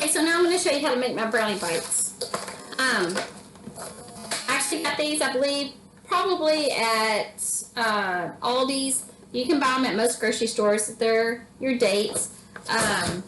so now I'm going to show you how to make my brownie bites. I actually got these, I believe, probably at Aldi's. You can buy them at most grocery stores. They're your dates. I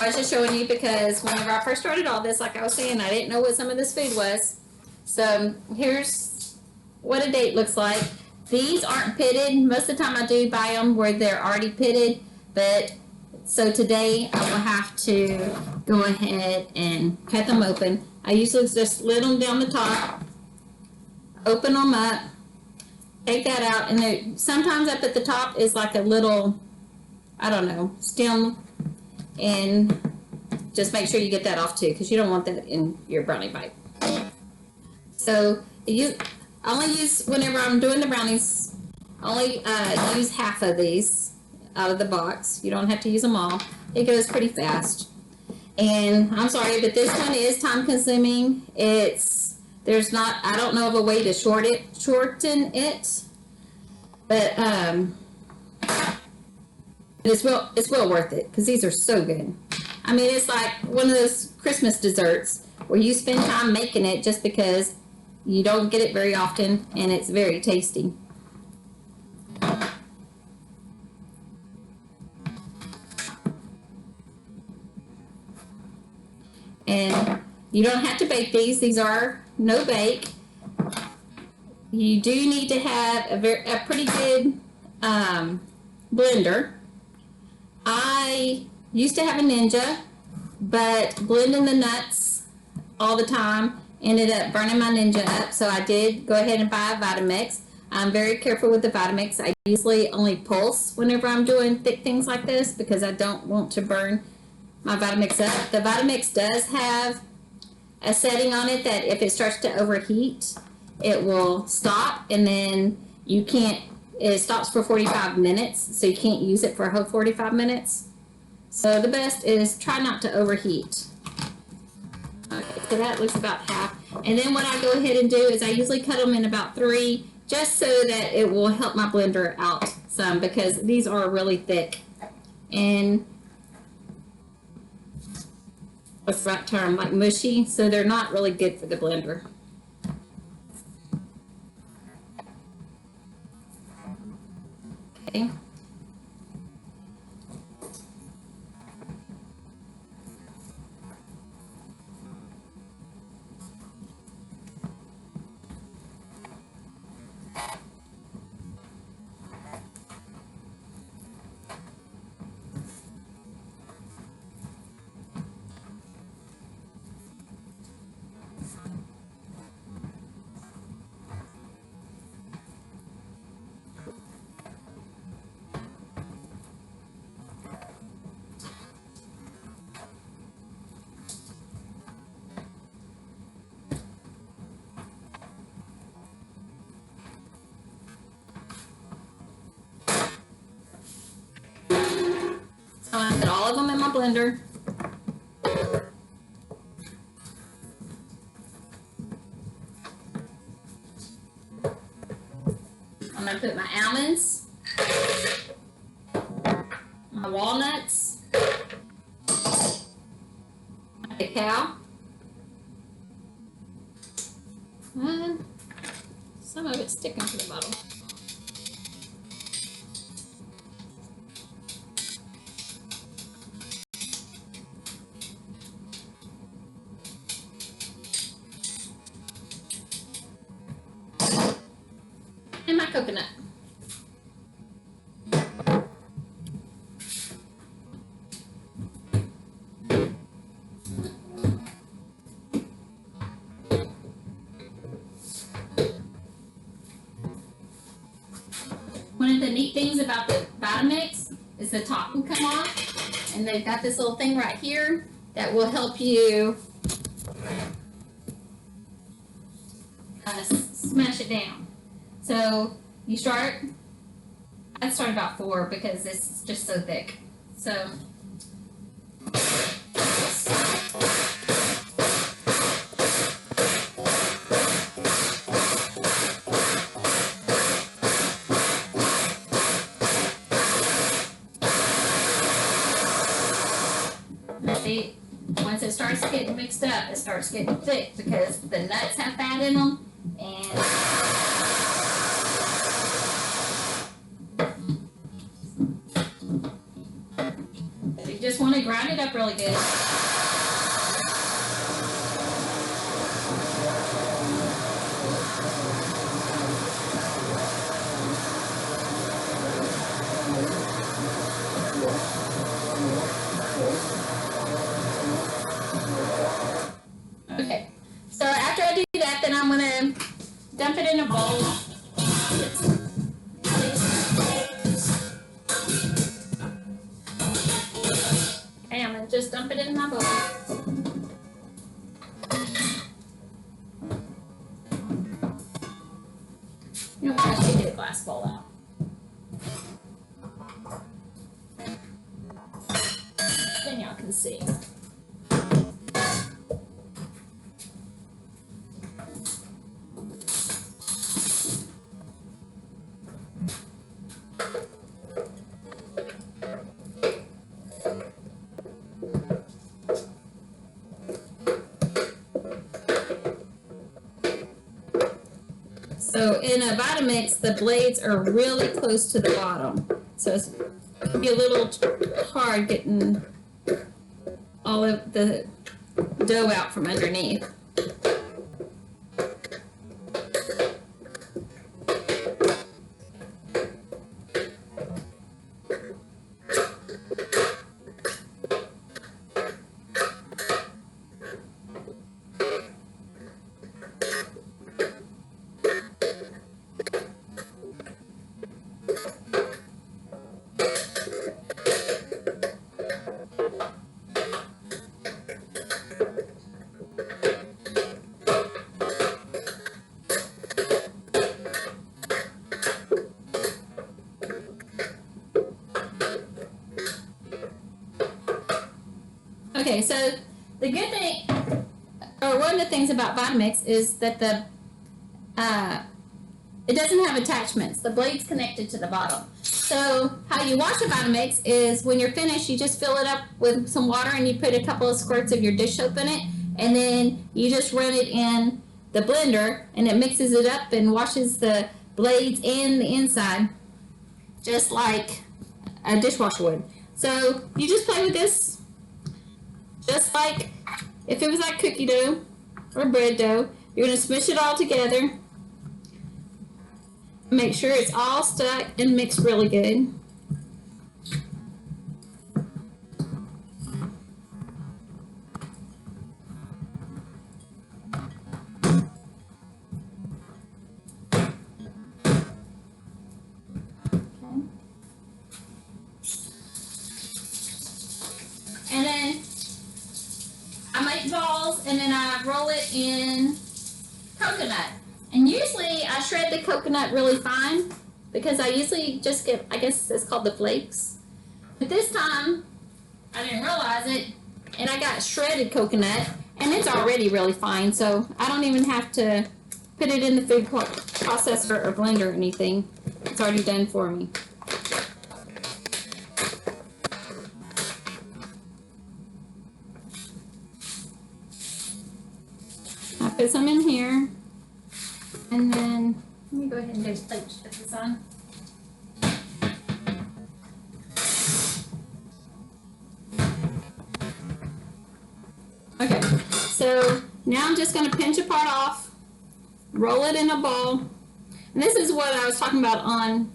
was just showing you because whenever I first started all this, like I was saying, I didn't know what some of this food was. So here's what a date looks like. These aren't pitted. Most of the time I do buy them where they're already pitted, but so today I will have to go ahead and cut them open. I usually just lid them down the top, open them up, take that out, and sometimes up at the top is like a little, I don't know, stem, and just make sure you get that off too, because you don't want that in your brownie bite. So I only use, whenever I'm doing the brownies, I only use half of these out of the box. You don't have to use them all. It goes pretty fast. And I'm sorry, but this one is time consuming. There's not, I don't know of a way to shorten it, but it's well worth it because these are so good. I mean, it's like one of those Christmas desserts where you spend time making it just because you don't get it very often, and it's very tasty. And you don't have to bake these. These are no bake. You do need to have a pretty good blender. I used to have a Ninja, but blending the nuts all the time ended up burning my Ninja up, so I did go ahead and buy a Vitamix. I'm very careful with the Vitamix. I usually only pulse whenever I'm doing thick things like this because I don't want to burn my Vitamix up. The Vitamix does have a setting on it that if it starts to overheat, it will stop, and then you can't, it stops for 45 minutes, so you can't use it for a whole 45 minutes. So the best is try not to overheat. Okay, so that looks about half. And then what I go ahead and do is I usually cut them in about 3, just so that it will help my blender out some, because these are really thick. And what's the right term? Like mushy, so they're not really good for the blender. Okay. I put all of them in my blender. I'm going to put my almonds, my walnuts, my cacao, and some of it's sticking to the bottle. And my coconut. One of the neat things about the Vitamix is the top will come off, and they've got this little thing right here that will help you kind of smash it down. So you start, I start about 4 because this is just so thick. So see, once it starts getting mixed up, it starts getting thick because the nuts have fat in them. And you just want to grind it up really good. Okay, so after I do that, then I'm gonna dump it in a bowl. Okay, I'm gonna just dump it in my bowl. You don't have to get a glass bowl out. Then y'all can see. So in a Vitamix, the blades are really close to the bottom. So it's gonna be a little hard getting all of the dough out from underneath. Okay, so the good thing, or one of the things about Vitamix is that it doesn't have attachments. The blade's connected to the bottom. So how you wash a Vitamix is when you're finished, you just fill it up with some water and you put a couple of squirts of your dish soap in it, and then you just run it in the blender and it mixes it up and washes the blades and the inside just like a dishwasher would. So you just play with this just like if it was like cookie dough or bread dough. You're going to smush it all together. Make sure it's all stuck and mixed really good. And then I make balls and then I roll it in coconut. And usually I shred the coconut really fine because I usually just get, I guess it's called the flakes. But this time I didn't realize it and I got shredded coconut and it's already really fine, so I don't even have to put it in the food processor or blender or anything. It's already done for me. I put some in here, and then let me go ahead and just put this on. Okay, so now I'm just going to pinch a part off, roll it in a ball, and this is what I was talking about on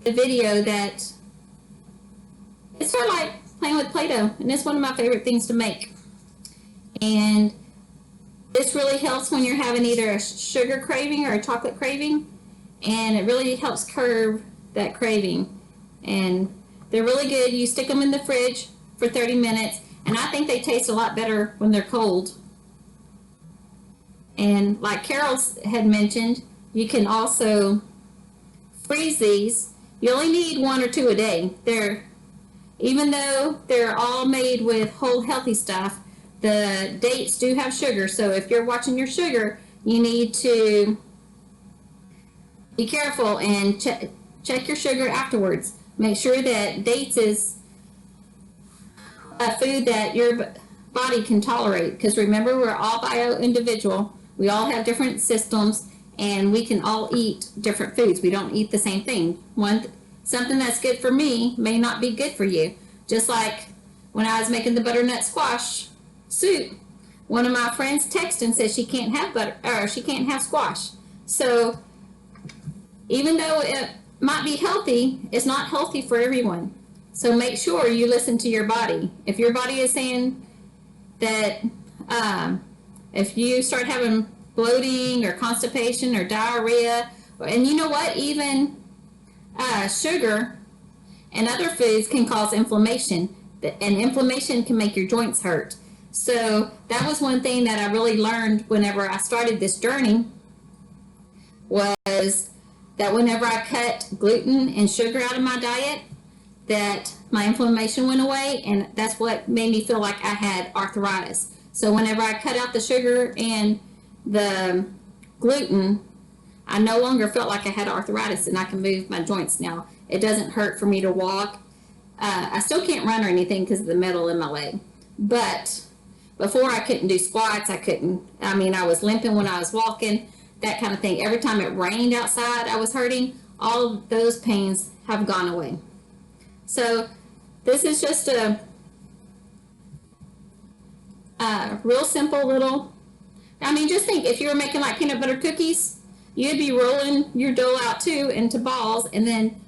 the video, that it's sort of like playing with Play-Doh, and it's one of my favorite things to make. And this really helps when you're having either a sugar craving or a chocolate craving, and it really helps curb that craving. And they're really good. You stick them in the fridge for 30 minutes, and I think they taste a lot better when they're cold. And like Carol had mentioned, you can also freeze these. You only need 1 or 2 a day. Even though they're all made with whole healthy stuff, the dates do have sugar, so if you're watching your sugar, you need to be careful and check your sugar afterwards. Make sure that dates is a food that your body can tolerate. Because remember, we're all bio-individual. We all have different systems, and we can all eat different foods. We don't eat the same thing. Something that's good for me may not be good for you. Just like when I was making the butternut squash soup, one of my friends texted and said she can't have squash. So even though it might be healthy, it's not healthy for everyone. So make sure you listen to your body. If your body is saying that if you start having bloating or constipation or diarrhea, and you know what, even sugar and other foods can cause inflammation, and inflammation can make your joints hurt. So that was one thing that I really learned whenever I started this journey, was that whenever I cut gluten and sugar out of my diet, that my inflammation went away, and that's what made me feel like I had arthritis. So whenever I cut out the sugar and the gluten, I no longer felt like I had arthritis, and I can move my joints now. It doesn't hurt for me to walk. I still can't run or anything because of the metal in my leg. But before, I couldn't do squats. I was limping when I was walking, that kind of thing. Every time it rained outside, I was hurting. All of those pains have gone away. So this is just a real simple little, just think, if you were making like peanut butter cookies, you'd be rolling your dough out too into balls, and then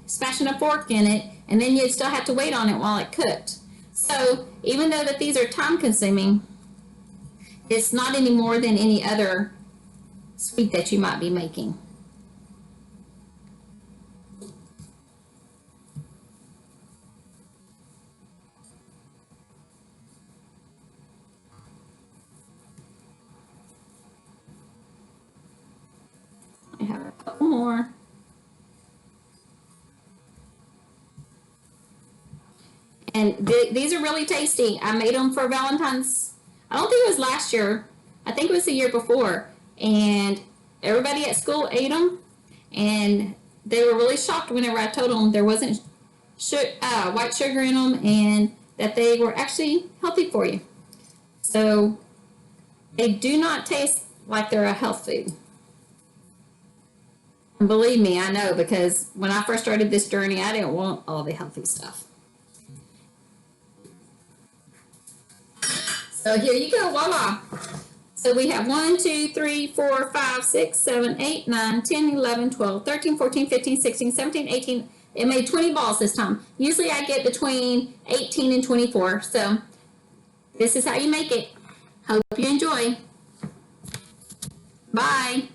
smashing a fork in it, and then you'd still have to wait on it while it cooked. So even though that these are time consuming, it's not any more than any other sweet that you might be making. I have a couple more. And these are really tasty. I made them for Valentine's. I don't think it was last year. I think it was the year before. And everybody at school ate them. And they were really shocked whenever I told them there wasn't white sugar in them, and that they were actually healthy for you. So they do not taste like they're a health food. And believe me, I know, because when I first started this journey, I didn't want all the healthy stuff. So here you go, voila. So we have 1, 2, 3, 4, 5, 6, 7, 8, 9, 10, 11, 12, 13, 14, 15, 16, 17, 18. It made 20 balls this time. Usually I get between 18 and 24. So this is how you make it. Hope you enjoy. Bye.